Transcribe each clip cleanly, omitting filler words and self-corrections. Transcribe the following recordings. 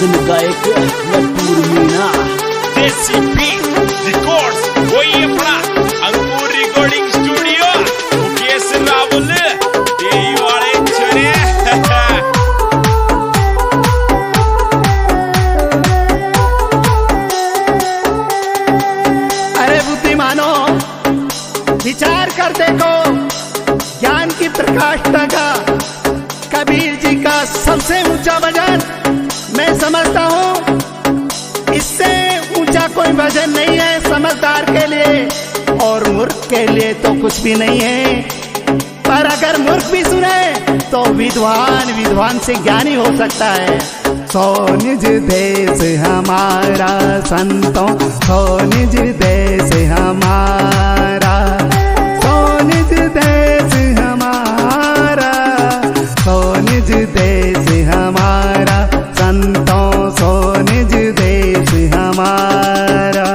सुप्रसिद्ध गायक लट्टू मीना। देसी बीट रिकॉर्ड्स कोई अपना अंकुर रिकॉर्डिंग स्टूडियो मुकेश रावल देई वाले चरे। अरे बुद्धिमानो विचार कर देखो, ज्ञान की प्रकाष्ठा का कबीर जी का सबसे ऊंचा भजन मैं समझता हूँ, इससे ऊंचा कोई भजन नहीं है समझदार के लिए, और मूर्ख के लिए तो कुछ भी नहीं है। पर अगर मूर्ख भी सुने तो विद्वान से ज्ञानी हो सकता है। सो निज देश हमारा संतों, सो निज देश हमारा, सो निज देश हमारा, सो निज देश हमारा संतों, सो निज देश हमारा।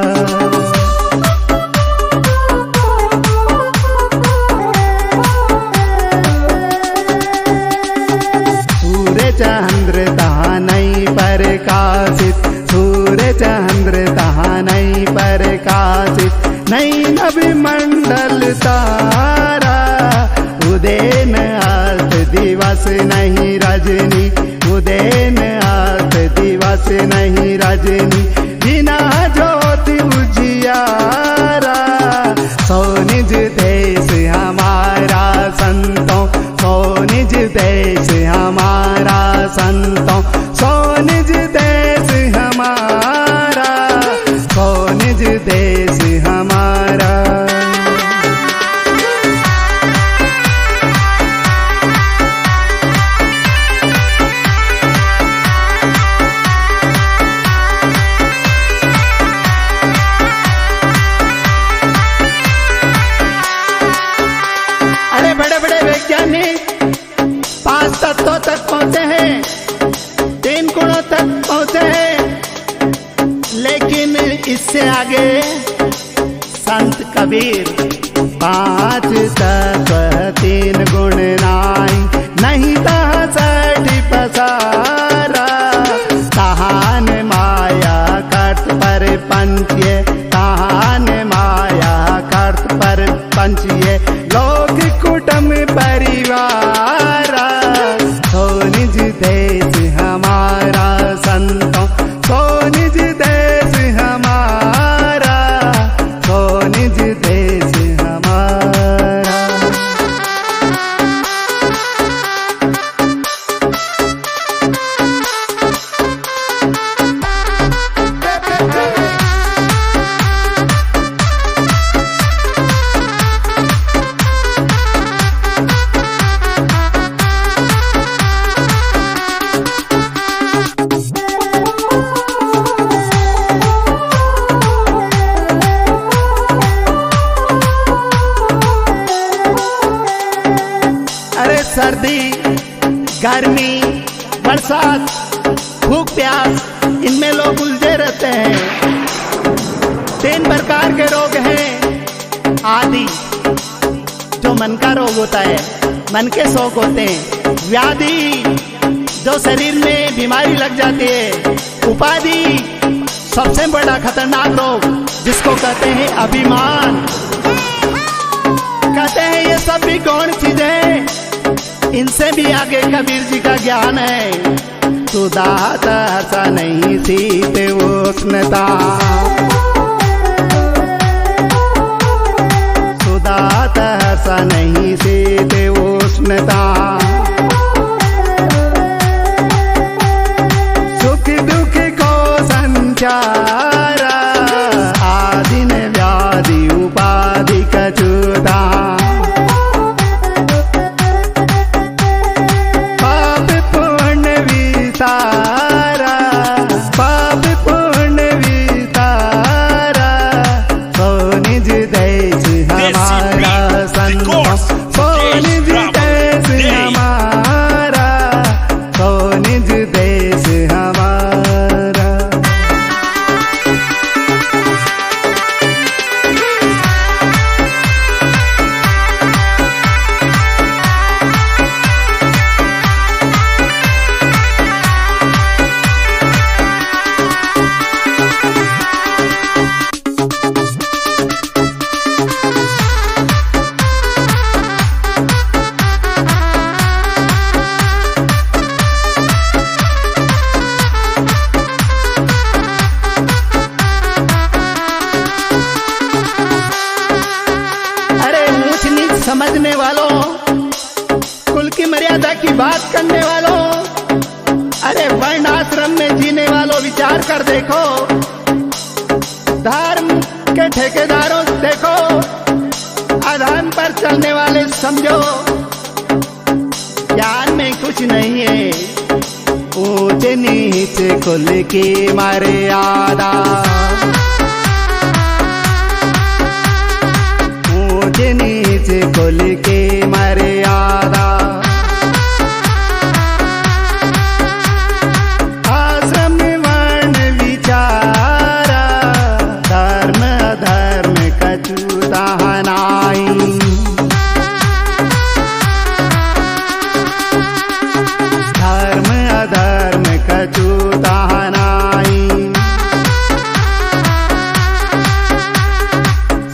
सूर्य चंद्र तहाँ नहीं प्रकाशित, सूर्य चंद्र तहाँ नहीं प्रकाशित, नहीं नभी मंडल तारा, उदय न अर्थ दिवस नहीं रजनी, उदय न अर्थ दिवस नहीं रजनी, बिना ज्योति उजियारा। सो निज देश हमारा संतों, सो निज देश हमारा संतों, सो निज देश हमारा, सो निज देश हमारा। अरे बड़े बड़े वैज्ञानिक 5 तत्वों तक पहुंचे हैं, 3 गुणों तक पहुंचे हैं, लेकिन इससे आगे संत कबीर 5 तत्व 3 गुण नहीं तहाँ 60 पसारा। तहान माया कर्त पर पंचिए, तहान माया कर्त पर पंचिए, लोक कुटुंब परिवारा। सो निज देश हमारा संतों, सो निज देश हमारा, सो निज देश हमारा। अरे सर्दी, गर्मी, बरसात, भूख प्यास, इनमें लोग उलझे रहते हैं। 3 प्रकार के रोग हैं आदि, जो मन का रोग होता है, मन के शौक होते हैं। व्याधि, जो शरीर में बीमारी लग जाती है। उपाधि, सबसे बड़ा खतरनाक रोग जिसको कहते हैं अभिमान। कहते हैं ये सब भी गौण चीजें, इनसे भी आगे कबीर जी का ज्ञान है। सुदाता हसा नहीं सीत उष्णता, सुदाता हसा नहीं सीत उष्णता, सुख दुख को संचारा, आदिन व्याधि उपाधि कछुदा, पाप पुण्य विसारा, पाप पुण्य विसारा। सो निज देश हमारा संतों, सो निज देश हमारा, सो निज देश हमारा। अरे वर्णाश्रम में जीने वालों विचार कर देखो, धर्म के ठेकेदारों देखो, अधर्म पर चलने वाले समझो, ज्ञान में कुछ नहीं है। ऊंच नीच कुल की मर्यादा, ऊंच नीच कुल की मर्यादा, आश्रम वर्ण विचारा, धर्म अधर्म कछुता हनाई। धर्म अधर्म कछुता हनाई,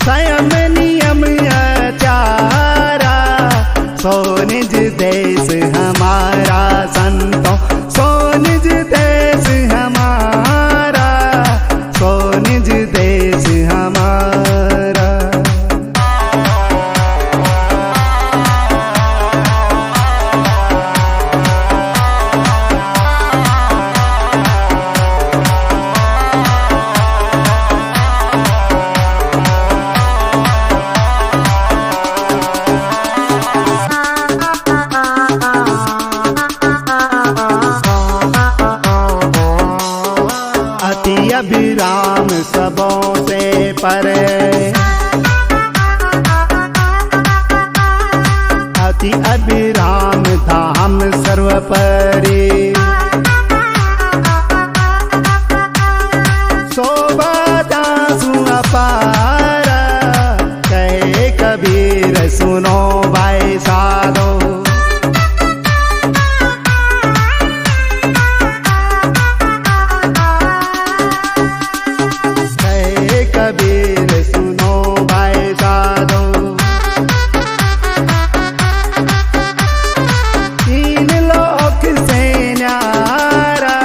संयम नियम आचारा, सो निज देश हमारा संतों, सो निज देश हमारा, सो निज देश हमारा। अति अभिराम सबों से परे, अति अभिराम धाम सर्वपरि, शोभा दासु अपारा, कहे कबीर सुनो भाई साधो। कबीर सुनो भाई साधो, तीन लोक से न्यारा,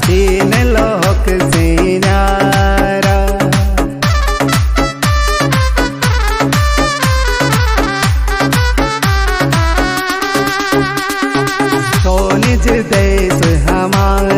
तीन लोक से न्यारा। सो निज देश हमारा,